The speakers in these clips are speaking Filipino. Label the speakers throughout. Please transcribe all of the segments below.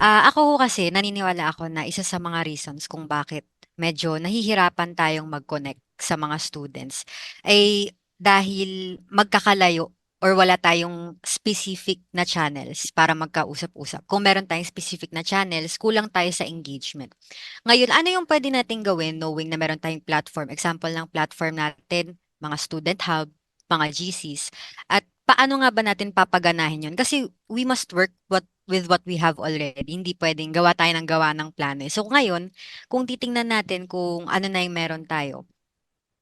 Speaker 1: Ako ho kasi naniniwala ako na isa sa mga reasons kung bakit medyo nahihirapan tayong mag-connect sa mga students ay dahil magkakalayo or wala tayong specific na channels para magkausap-usap. Kung meron tayong specific na channels, kulang tayo sa engagement. Ngayon, ano yung pwede nating gawin knowing na meron tayong platform? Example ng platform natin, mga student hub, mga GCs, at paano nga ba natin papaganahin yun? Kasi we must work with what we have already. Hindi pwedeng gawa tayo ng gawa ng plano. So ngayon, kung titingnan natin kung ano na yung meron tayo,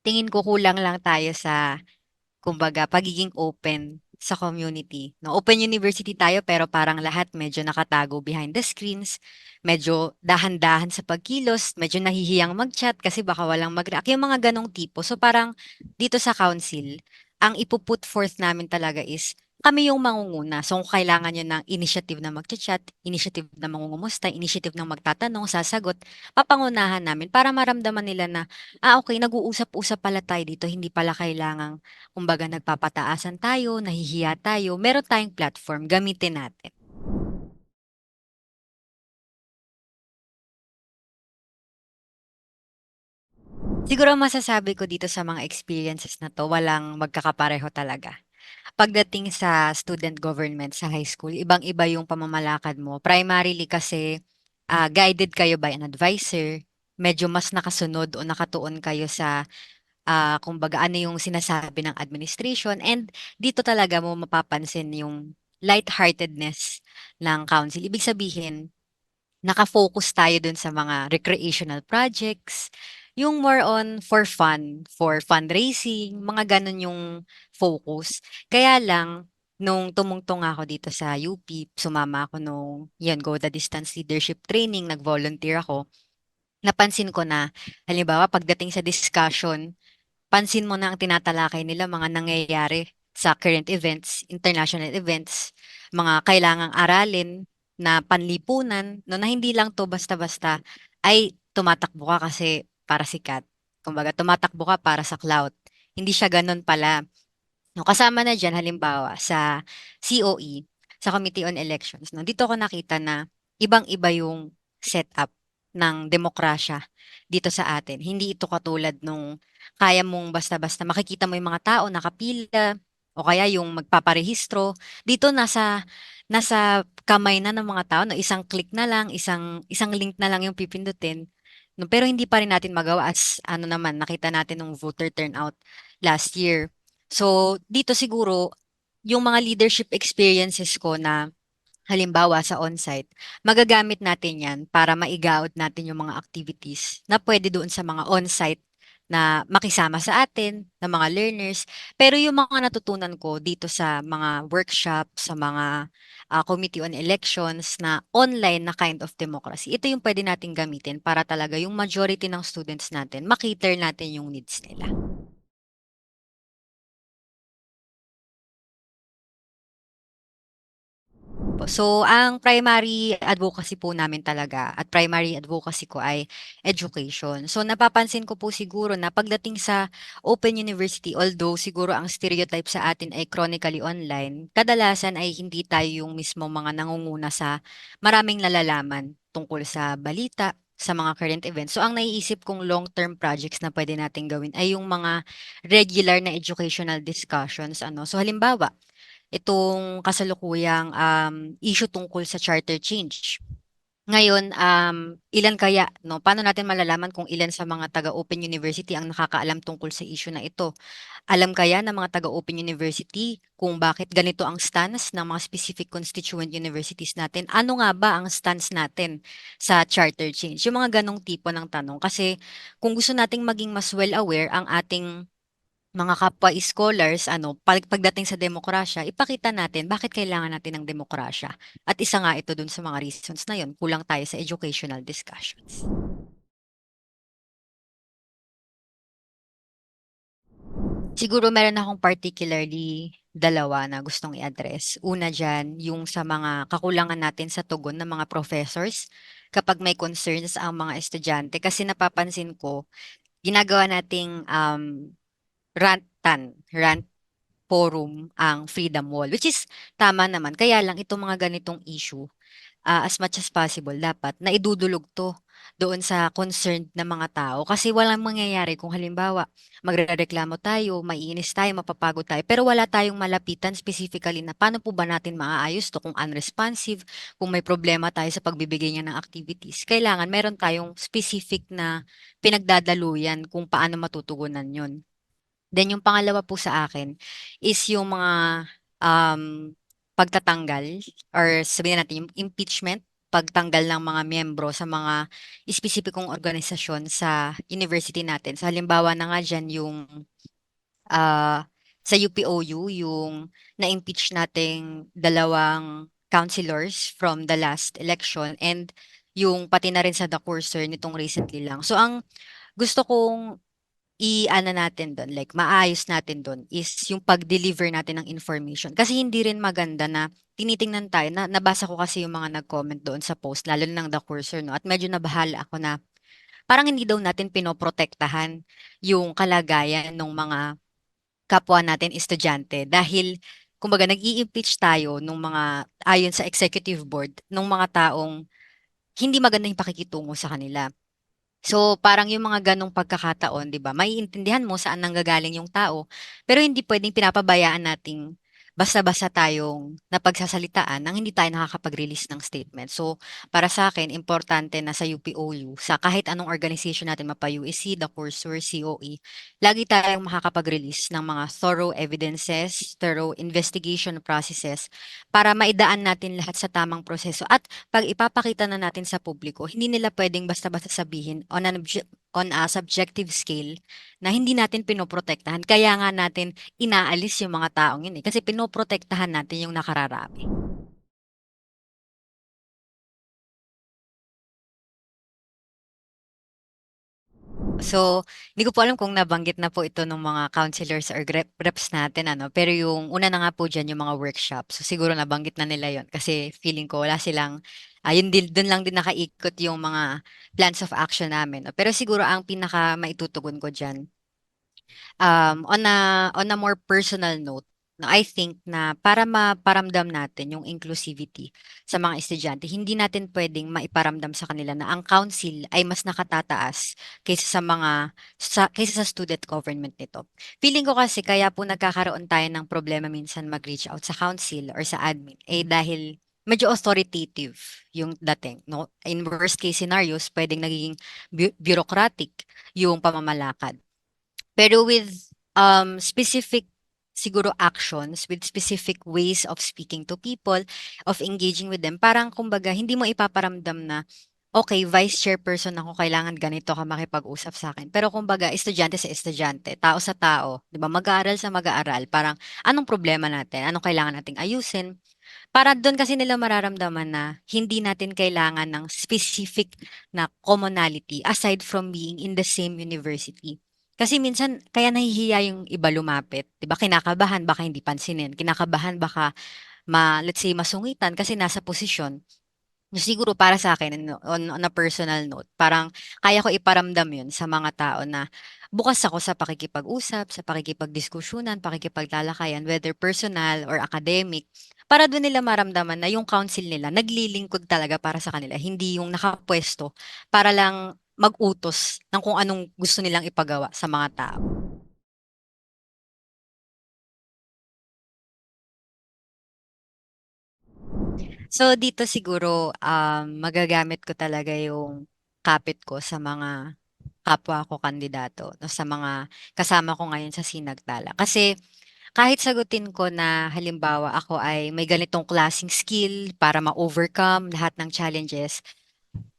Speaker 1: tingin ko kulang lang tayo sa, kumbaga, pagiging open sa community. No, open university tayo pero parang lahat medyo nakatago behind the screens, medyo dahan-dahan sa pagkilos, medyo nahihiyang mag-chat kasi baka walang mag-react. Yung mga ganong tipo. So parang dito sa council, ang ipuput forth namin talaga is kami yung mangunguna. So kung kailangan nyo ng initiative na mag-chat, initiative na mangungumusta, initiative na magtatanong, sasagot, papangunahan namin para maramdaman nila na, okay, nag-uusap-usap pala tayo dito, hindi pala kailangang kumbaga nagpapataasan tayo, nahihiya tayo, meron tayong platform, gamitin natin. Siguro masasabi ko dito sa mga experiences na to, walang magkakapareho talaga. Pagdating sa student government sa high school, ibang-iba yung pamamalakad mo. Primarily kasi guided kayo by an advisor, medyo mas nakasunod o nakatuon kayo sa kumbaga ano yung sinasabi ng administration, and dito talaga mo mapapansin yung lightheartedness ng council. Ibig sabihin, nakafocus tayo dun sa mga recreational projects, yung more on for fun, for fundraising, mga ganun yung focus. Kaya lang, nung tumungtong ako dito sa UP, sumama ako nung, yun, Go the Distance Leadership Training, nag-volunteer ako, napansin ko na, halimbawa, pagdating sa discussion, pansin mo na ang tinatalakay nila mga nangyayari sa current events, international events, mga kailangang aralin na panlipunan, no, na hindi lang to basta-basta ay tumatakbo ka kasi para sikat. Kumbaga, tumatakbo ka para sa clout. Hindi siya ganun pala. No, kasama na dyan, halimbawa, sa COE, sa Committee on Elections, no, dito ko nakita na ibang-iba yung setup ng demokrasya dito sa atin. Hindi ito katulad nung kaya mong basta-basta makikita mo yung mga tao nakapila o kaya yung magpaparehistro. Dito nasa kamay na ng mga tao, no, isang click na lang, isang link na lang yung pipindutin. No, pero hindi pa rin natin magawa as ano naman nakita natin nung voter turnout last year. So, dito siguro, yung mga leadership experiences ko na halimbawa sa on-site, magagamit natin yan para maigaot natin yung mga activities na pwede doon sa mga on-site na makisama sa atin, na mga learners. Pero yung mga natutunan ko dito sa mga workshop, sa mga committee on elections na online na kind of democracy, ito yung pwede natin gamitin para talaga yung majority ng students natin, makiter natin yung needs nila. So, ang primary advocacy po namin talaga at primary advocacy ko ay education. So, napapansin ko po siguro na pagdating sa Open University, although siguro ang stereotype sa atin ay chronically online, kadalasan ay hindi tayo yung mismo mga nangunguna sa maraming nalalaman tungkol sa balita, sa mga current events. So, ang naiisip kong long-term projects na pwede natin gawin ay yung mga regular na educational discussions. So, halimbawa, itong kasalukuyang issue tungkol sa charter change. Ngayon, ilan kaya, no? Paano natin malalaman kung ilan sa mga taga-Open University ang nakakaalam tungkol sa issue na ito? Alam kaya ng mga taga-Open University kung bakit ganito ang stance ng mga specific constituent universities natin? Ano nga ba ang stance natin sa charter change? Yung mga ganong tipo ng tanong. Kasi kung gusto nating maging mas well-aware ang ating mga kapwa scholars, pagdating sa demokrasya, ipakita natin bakit kailangan natin ng demokrasya. At isa nga ito dun sa mga reasons na yun, kulang tayo sa educational discussions. Siguro meron akong particularly dalawa na gustong i-address. Una dyan, yung sa mga kakulangan natin sa tugon ng mga professors kapag may concerns ang mga estudyante. Kasi napapansin ko, ginagawa nating rant forum ang Freedom Wall, which is tama naman. Kaya lang itong mga ganitong issue, as much as possible dapat naidudulog 'to doon sa concerned na mga tao. Kasi walang mangyayari kung halimbawa magrereklamo tayo, maiinis tayo, mapapagod tayo, pero wala tayong malapitan specifically na paano po ba natin maaayos 'to kung unresponsive, kung may problema tayo sa pagbibigay niya ng activities. Kailangan meron tayong specific na pinagdadaluyan kung paano matutugunan 'yun. Then yung pangalawa po sa akin is yung mga pagtatanggal or sabihin natin yung impeachment, pagtanggal ng mga miyembro sa mga espesipikong organisasyon sa university natin. Sa halimbawa na nga diyan yung sa UPOU, yung na-impeach nating dalawang councilors from the last election and yung pati na rin sa the Courser nitong recently lang. So ang gusto kong i-ano natin dun, like maayos natin dun is yung pag-deliver natin ng information. Kasi hindi rin maganda na tinitingnan tayo, na nabasa ko kasi yung mga nag-comment doon sa post, lalo na ng The Cursor, no? At medyo nabahala ako na parang hindi daw natin pinoprotektahan yung kalagayan ng mga kapwa natin estudyante dahil kumbaga nag-i-impeach tayo nung mga ayon sa executive board nung mga taong hindi maganda yung pakikitungo sa kanila. So, parang yung mga ganong pagkakataon, 'di ba? Maiintindihan mo saan nanggagaling yung tao, pero hindi puwedeng pinapabayaan nating basta-basta tayong napagsasalitaan nang hindi tayo nakakapag-release ng statement. So, para sa akin importante na sa UPOU, sa kahit anong organization natin mapa-USC, the Courseware, COE, lagi tayong makakapag-release ng mga thorough evidences, thorough investigation processes para maidaan natin lahat sa tamang proseso at 'pag ipapakita na natin sa publiko, hindi nila puwedeng basta-basta sabihin on a subjective scale na hindi natin pinoprotektahan. Kaya nga natin inaalis yung mga taong yun, eh, kasi pinoprotektahan natin yung nakararami. So, hindi ko po alam kung nabanggit na po ito nung mga counselors or reps natin ano, pero yung una na nga po diyan yung mga workshop. So, siguro nabanggit na nila yon kasi feeling ko wala silang yun din dun lang din nakaikot yung mga plans of action namin 'no. Pero siguro ang pinakamaitutugon ko diyan, on a more personal note, no, I think na para maparamdam natin yung inclusivity sa mga estudyante, hindi natin puwedeng maiparamdam sa kanila na ang council ay mas nakatataas kaysa sa student government nito. Feeling ko kasi kaya po nagkakaroon tayo ng problema minsan mag-reach out sa council or sa admin, eh, dahil medyo authoritative yung dating 'no. In worst case scenarios, puwedeng nagiging bureaucratic yung pamamalakad. Pero with specific siguro actions, with specific ways of speaking to people, of engaging with them, parang kumbaga hindi mo ipaparamdam na, okay, vice chairperson ako, kailangan ganito ka makipag-usap sa akin. Pero kumbaga, estudyante sa estudyante, tao sa tao, 'di ba? Mag-aaral sa mag-aaral, parang anong problema natin? Anong kailangan nating ayusin? Para dun kasi nila mararamdaman na hindi natin kailangan ng specific na commonality aside from being in the same university. Kasi minsan kaya nahihiya yung iba lumapit, 'di ba? Kinakabahan baka hindi pansinin, kinakabahan baka let's say masungitan kasi nasa posisyon. Siguro para sa akin on a personal note, parang kaya ko iparamdam 'yun sa mga tao na bukas ako sa pakikipag-usap, sa pakikipagdiskusyonan, pakikipagtalakayan, whether personal or academic, para do'n nila maramdaman na yung council nila naglilingkod talaga para sa kanila, hindi yung nakapuwesto para lang mag-utos ng kung anong gusto nilang ipagawa sa mga tao. So, dito siguro, magagamit ko talaga yung kapit ko sa mga kapwa ko kandidato 'no, sa mga kasama ko ngayon sa Sinagtala. Kasi kahit sagutin ko na halimbawa ako ay may ganitong klaseng skill para ma-overcome lahat ng challenges,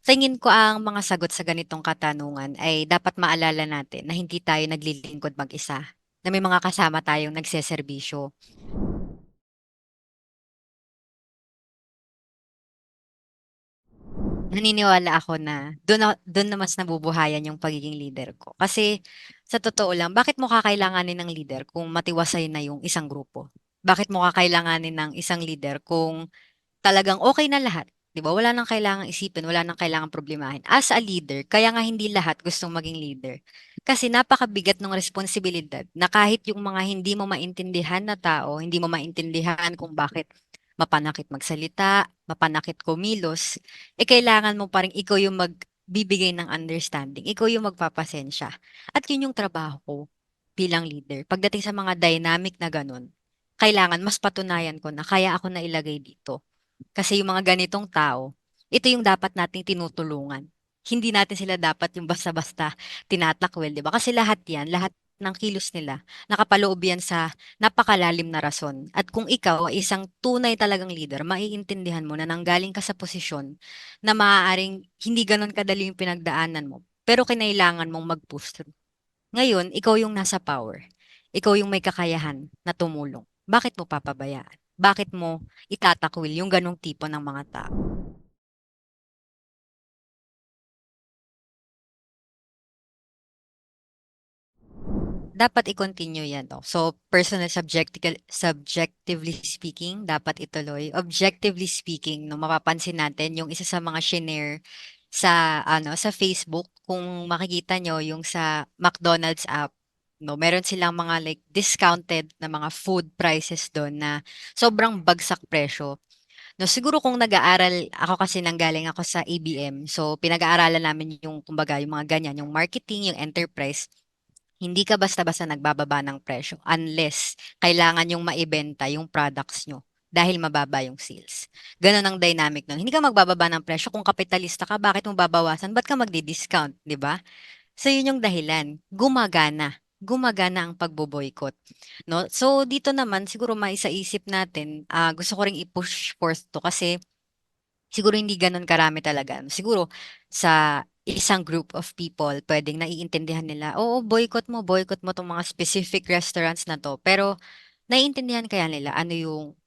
Speaker 1: tingin ko ang mga sagot sa ganitong katanungan ay dapat maalala natin na hindi tayo naglilingkod mag-isa, na may mga kasama tayong nagseserbisyo. Naniniwala ako na dun na mas nabubuhayan yung pagiging leader ko. Kasi sa totoo lang, bakit mo kakailanganin ng leader kung matiwasay na yung isang grupo? Bakit mo kakailanganin ng isang leader kung talagang okay na lahat, 'di ba? Wala nang kailangang isipin, wala nang kailangang problemahin. As a leader, kaya nga hindi lahat gustong maging leader. Kasi napakabigat ng responsibilidad na kahit yung mga hindi mo maintindihan na tao, hindi mo maintindihan kung bakit mapanakit magsalita, mapanakit kumilos, kailangan mo pa rin ikaw yung magbibigay ng understanding, ikaw yung magpapasensya. At yun yung trabaho ko bilang leader. Pagdating sa mga dynamic na ganun, kailangan mas patunayan ko na kaya ako na ilagay dito. Kasi yung mga ganitong tao, ito yung dapat nating tinutulungan. Hindi natin sila dapat yung basta-basta tinatakwil, di ba? Kasi lahat yan, lahat ng kilos nila, nakapaloob yan sa napakalalim na rason. At kung ikaw ay isang tunay talagang leader, maiintindihan mo na nanggaling ka sa posisyon na maaaring hindi ganon kadali yung pinagdaanan mo. Pero kinailangan mong mag-push through. Ngayon, ikaw yung nasa power. Ikaw yung may kakayahan na tumulong. Bakit mo papabayaan? Bakit mo itatakwil yung ganong tipo ng mga tao? Dapat i-continue yan, no? So, subjectively speaking, dapat ituloy. Objectively speaking, no, mapapansin natin yung isa sa mga shinare sa, sa Facebook, kung makikita nyo yung sa McDonald's app, no, meron silang mga like discounted na mga food prices doon na sobrang bagsak presyo. No, siguro kung nag-aaral ako kasi nanggaling ako sa ABM, so pinag-aaralan namin yung kumbaga yung mga ganyan, yung marketing, yung enterprise. Hindi ka basta-basta nagbababa ng presyo unless kailangan yung maibenta yung products nyo dahil mababa yung sales. Ganon ang dynamic nun. Hindi ka magbababa ng presyo kung kapitalista ka, bakit mo babawasan? Ba't ka magdi-discount, di ba? So yun yung dahilan. Gumagana. Gumagana ang pagboboykot. No? So dito naman siguro maisaisip natin, gusto ko ring i-push forth to kasi siguro hindi ganun karami talaga. Siguro sa isang group of people, pwedeng naiintindihan nila, oo, boycott mo tong mga specific restaurants na to. Pero naiintindihan kaya nila ano yung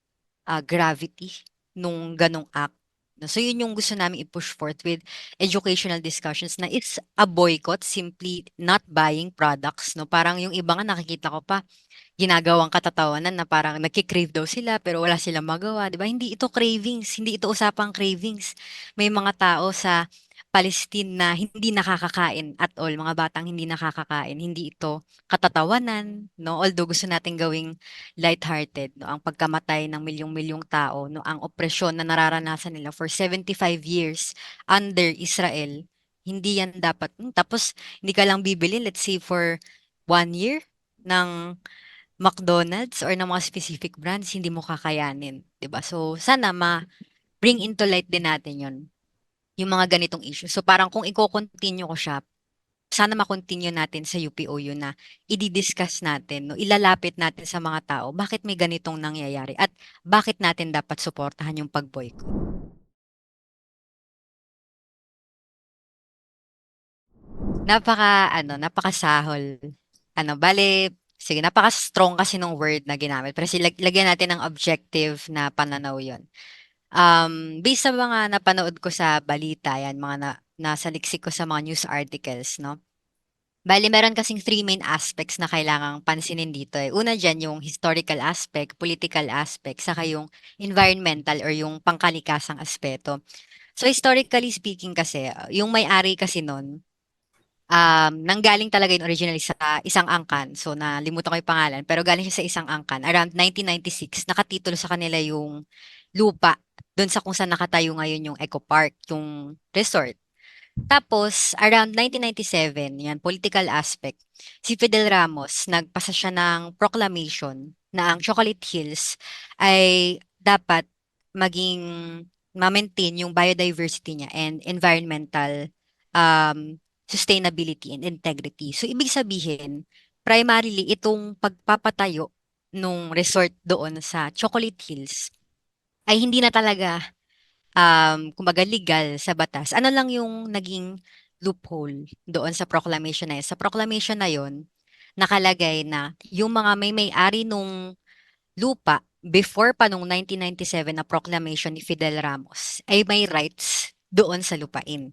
Speaker 1: gravity nung ganong act. No? So yun yung gusto namin i-push forth with educational discussions na it's a boycott, simply not buying products. No? Parang yung iba nga nakikita ko pa, ginagawang katatawanan na parang nagki-crave daw sila pero wala silang magawa, 'di ba? Hindi ito cravings, hindi ito usapang cravings. May mga tao sa Palestine na hindi nakakakain at all, mga batang hindi nakakakain. Hindi ito katatawanan, no? Although gusto nating gawing lighthearted, no? Ang pagkamatay ng milyong-milyong tao, no? Ang opresyon na nararanasan nila for 75 years under Israel, hindi yan dapat. Tapos hindi ka lang bibili, let's say for 1 year ng McDonald's or ng mga specific brands, hindi mo kakayanin, 'di ba? So, sana bring into light din natin 'yon, yung mga ganitong issue. So, parang kung i-continue ko siya, sana ma-continue natin sa UPOU na i-discuss natin, no, ilalapit natin sa mga tao, bakit may ganitong nangyayari at bakit natin dapat suportahan yung pag-boycott. Napakasahol. Bale, sige, napaka-strong kasi nung word na ginamit. Pero lagyan natin ng objective na pananaw yon. Based sa mga napanood ko sa balita, yan, mga nasa liksik ko sa mga news articles, no? Bali, meron kasing three main aspects na kailangang pansinin dito. Eh. Una dyan, yung historical aspect, political aspect, saka yung environmental or yung pangkalikasang aspeto. So, historically speaking kasi, yung may-ari kasi nun, nanggaling talaga yun originally sa isang angkan. So, nalimutan ko yung pangalan. Pero galing siya sa isang angkan. Around 1996, nakatitulo sa kanila yung lupa doon sa kung saan nakatayo ngayon yung Eco Park, yung resort. Tapos, around 1997, yan, political aspect, si Fidel Ramos, nagpasa siya ng proclamation na ang Chocolate Hills ay dapat maging ma-maintain yung biodiversity niya and environmental sustainability and integrity. So, ibig sabihin, primarily, itong pagpapatayo nung resort doon sa Chocolate Hills ay hindi na talaga kumbaga legal sa batas. Ano lang yung naging loophole doon sa proclamation na yun? Sa proclamation na yun, nakalagay na yung mga may-ari nung lupa before pa nung 1997 na proclamation ni Fidel Ramos ay may rights doon sa lupain.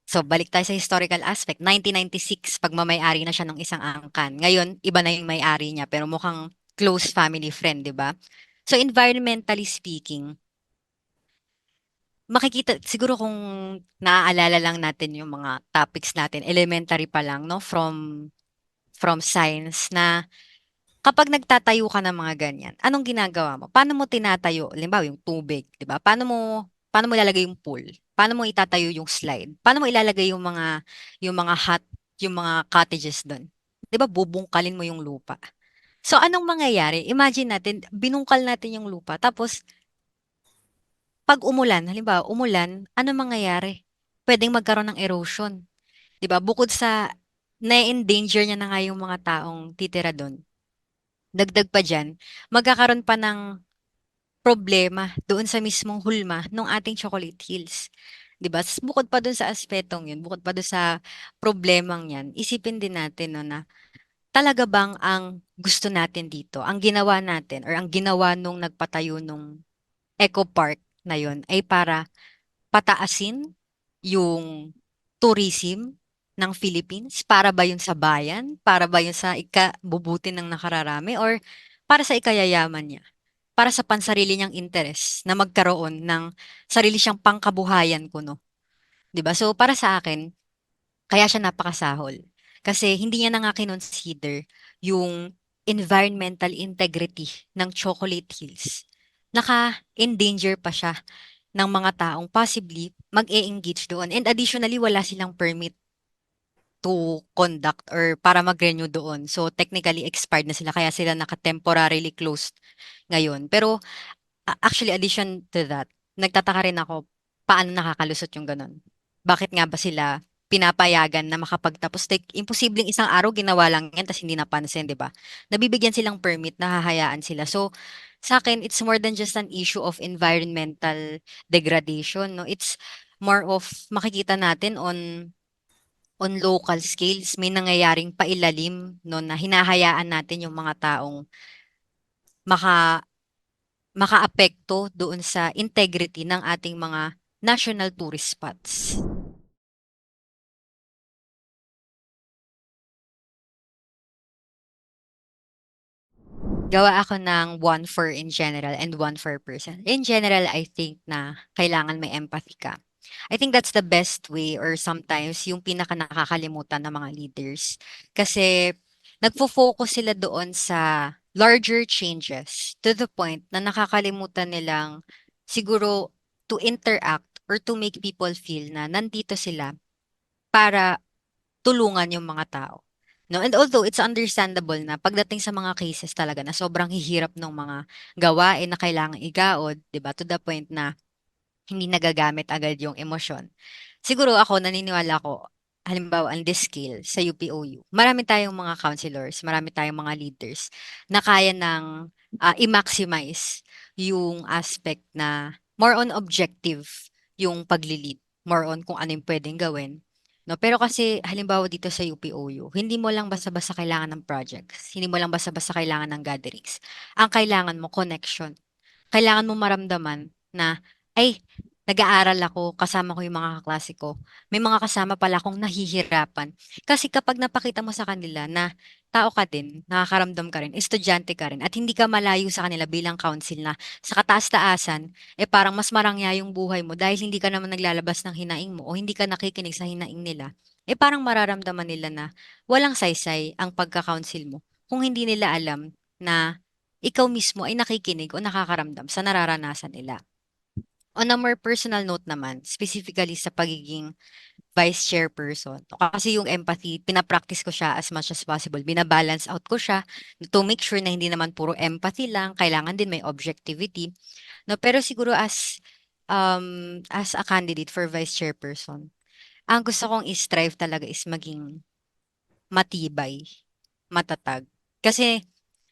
Speaker 1: So, balik tayo sa historical aspect. 1996, pagmamay-ari na siya ng isang angkan. Ngayon, iba na yung may-ari niya, pero mukhang close family friend, di ba? So, environmentally speaking, makikita siguro kung naaalala lang natin yung mga topics natin, elementary pa lang, no? From science na Kapag nagtatayo ka ng mga ganyan, anong ginagawa mo? Paano mo tinatayo? Halimbawa, yung tubig, 'di ba? Paano mo ilalagay yung pool? Paano mo itatayo yung slide? Paano mo ilalagay yung mga hut, yung mga cottages doon? 'Di ba bubungkalin mo yung lupa? So anong mangyayari? Imagine natin, binungkal natin yung lupa, tapos pag umulan, halimbawa, umulan, ano mangyayari? Pwedeng magkaroon ng erosion. 'Di ba? Bukod sa na-endanger niya na nga yung mga taong titira doon. Dagdag pa diyan, magkakaroon pa ng problema doon sa mismong hulma ng ating Chocolate Hills. 'Di ba? Bukod pa doon sa aspetong 'yun, bukod pa doon sa problemang 'yan, isipin din natin no na talaga bang ang gusto natin dito, ang ginawa natin or ang ginawa nung nagpatayo nung Eco Park na 'yon ay para pataasin yung tourism ng Philippines? Para ba yun sa bayan? Para ba yun sa ikabubuti ng nakararami? Or para sa ikayayaman niya? Para sa pansarili niyang interes na magkaroon ng sarili siyang pangkabuhayan kuno. 'Di ba? So para sa akin, kaya siya napakasahol. Kasi hindi niya na nga kinonsider yung environmental integrity ng Chocolate Hills. Naka-endanger pa siya ng mga taong possibly mag-e-engage doon. And additionally, wala silang permit to conduct or para mag-renew doon. So technically expired na sila kaya sila naka-temporarily closed ngayon. Pero actually addition to that, nagtataka rin ako paano nakakalusot yung ganun. Bakit nga ba sila pinapayagan na makapagtapos? Like, imposibleng isang araw ginawa lang yan tapos hindi napansin, di ba? Nabibigyan silang permit, nahahayaan sila. So, sa akin, it's more than just an issue of environmental degradation, no? It's more of makikita natin on local scales, may nangyayaring pailalim, no, na hinahayaan natin yung mga taong maka makaapekto doon sa integrity ng ating mga national tourist spots. Gawa ako ng one for in general and one for person. In general, I think na kailangan may empathy ka. I think that's the best way or sometimes yung pinaka nakakalimutan ng mga leaders. Kasi nagfo-focus sila doon sa larger changes to the point na nakakalimutan nilang siguro to interact or to make people feel na nandito sila para tulungan yung mga tao. No? And although it's understandable na pagdating sa mga cases talaga na sobrang hihirap ng mga gawain na kailangang igaod, 'di ba? To the point na hindi nagagamit agad yung emosyon. Siguro ako, naniniwala ako, halimbawa, on this scale, sa UPOU, marami tayong mga counselors, marami tayong mga leaders na kaya ng i-maximize yung aspect na more on objective yung pag-lead, more on kung ano yung pwedeng gawin. No, pero kasi halimbawa dito sa UPOU, hindi mo lang basta-basta kailangan ng projects, hindi mo lang basta-basta kailangan ng gatherings. Ang kailangan mo connection, kailangan mo maramdaman na, ay, nag-aaral ako, kasama ko yung mga kaklase ko. May mga kasama pala akong nahihirapan. Kasi kapag napakita mo sa kanila na tao ka din, nakakaramdam ka rin, estudyante ka rin, at hindi ka malayo sa kanila bilang counsel na sa kataas-taasan, parang mas marangya yung buhay mo dahil hindi ka naman naglalabas ng hinaing mo o hindi ka nakikinig sa hinaing nila, parang mararamdaman nila na walang saysay ang pagka-counsel mo kung hindi nila alam na ikaw mismo ay nakikinig o nakakaramdam sa nararanasan nila. On a more personal note naman, specifically sa pagiging vice chairperson, kasi yung empathy, pinapractice ko siya as much as possible. Binabalance out ko siya to make sure na hindi naman puro empathy lang, kailangan din may objectivity. No, pero siguro as a candidate for vice chairperson, ang gusto kong i-strive talaga is maging matibay, matatag. Kasi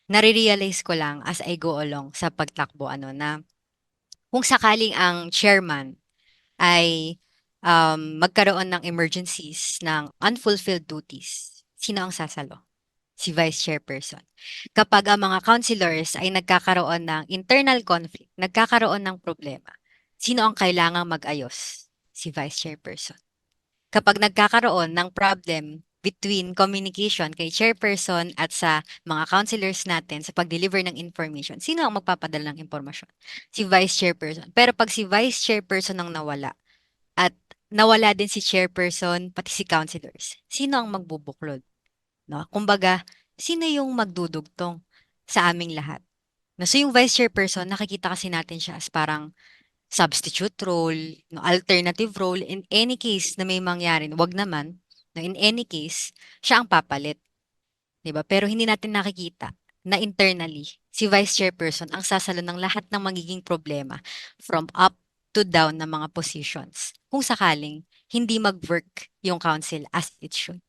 Speaker 1: nare-realize ko lang as I go along sa pagtakbo na kung sakaling ang chairman ay magkaroon ng emergencies ng unfulfilled duties, sino ang sasalo? Si vice chairperson. Kapag ang mga councilors ay nagkakaroon ng internal conflict, nagkakaroon ng problema, sino ang kailangang mag-ayos? Si vice chairperson. Kapag nagkakaroon ng problem between communication kay chairperson at sa mga counselors natin sa pag-deliver ng information, sino ang magpapadala ng impormasyon? Si vice chairperson. Pero pag si vice chairperson ang nawala at nawala din si chairperson pati si counselors, sino ang magbubuklod? No? Kumbaga, sino yung magdudugtong? sa aming lahat. No, so yung vice chairperson, nakikita kasi natin siya as parang substitute role, no, alternative role in any case na may mangyari, wag naman, no, in any case, siya ang papalit, 'di ba? Pero hindi natin nakikita na internally, si vice chairperson ang sasalo ng lahat ng magiging problema from up to down na mga positions kung sakaling hindi mag-work yung council as it should.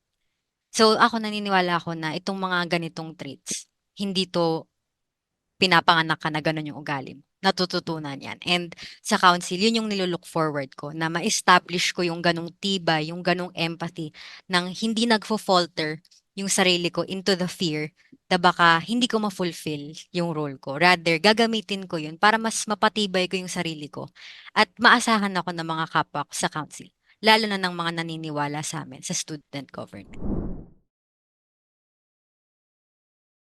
Speaker 1: So ako naniniwala ako na itong mga ganitong traits, hindi to pinapanganak ka na gano'n yung ugali mo. Natututunan yan. And sa council, yun yung nilook forward ko, na ma-establish ko yung ganong tibay, yung ganong empathy, nang hindi nagfo-falter yung sarili ko into the fear na baka hindi ko ma-fulfill yung role ko. Rather, gagamitin ko yun para mas mapatibay ko yung sarili ko at maasahan ako ng mga kapwa ko sa council, lalo na ng mga naniniwala sa amin sa student government.